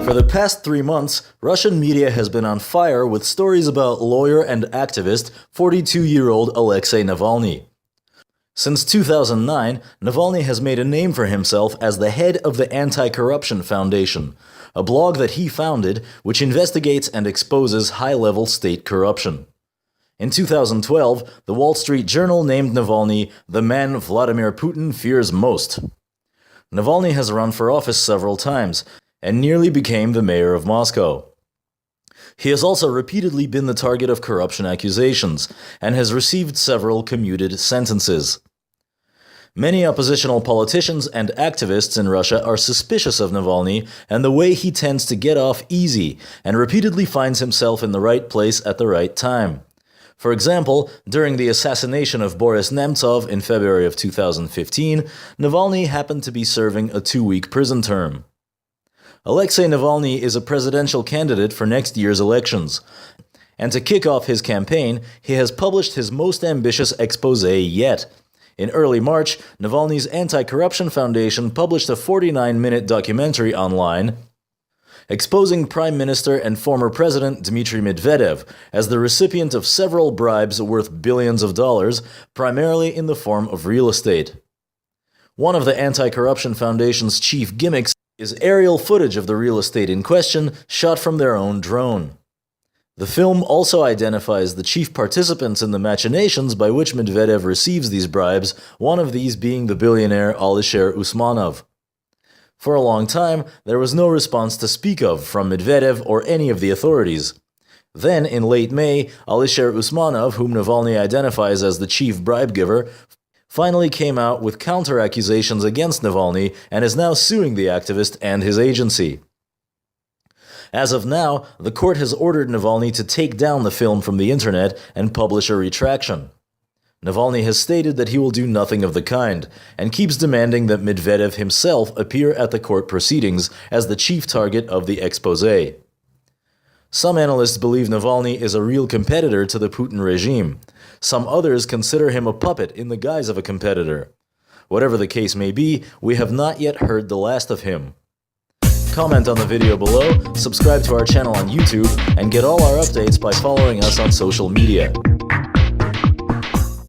For the past 3 months, Russian media has been on fire with stories about lawyer and activist 42-year-old Alexei Navalny. Since 2009, Navalny has made a name for himself as the head of the Anti-Corruption Foundation, a blog that he founded which investigates and exposes high-level state corruption. In 2012, the Wall Street Journal named Navalny the man Vladimir Putin fears most. Navalny has run for office several times and nearly became the mayor of Moscow. He has also repeatedly been the target of corruption accusations and has received several commuted sentences. Many oppositional politicians and activists in Russia are suspicious of Navalny and the way he tends to get off easy and repeatedly finds himself in the right place at the right time. For example, during the assassination of Boris Nemtsov in February of 2015, Navalny happened to be serving a 2-week prison term. Alexei Navalny is a presidential candidate for next year's elections, and to kick off his campaign, he has published his most ambitious exposé yet. In early March, Navalny's Anti-Corruption Foundation published a 49-minute documentary online exposing Prime Minister and former President Dmitry Medvedev as the recipient of several bribes worth billions of dollars, primarily in the form of real estate. One of the Anti-Corruption Foundation's chief gimmicks is aerial footage of the real estate in question, shot from their own drone. The film also identifies the chief participants in the machinations by which Medvedev receives these bribes, one of these being the billionaire Alexei Usmanov. For a long time, there was no response to speak of from Medvedev or any of the authorities. Then, in late May, Alexei Usmanov, whom Navalny identifies as the chief bribe giver, finally came out with counter-accusations against Navalny and is now suing the activist and his agency. As of now, the court has ordered Navalny to take down the film from the internet and publish a retraction. Navalny has stated that he will do nothing of the kind, and keeps demanding that Medvedev himself appear at the court proceedings as the chief target of the exposé. Some analysts believe Navalny is a real competitor to the Putin regime. Some others consider him a puppet in the guise of a competitor. Whatever the case may be, we have not yet heard the last of him. Comment on the video below, subscribe to our channel on YouTube, and get all our updates by following us on social media.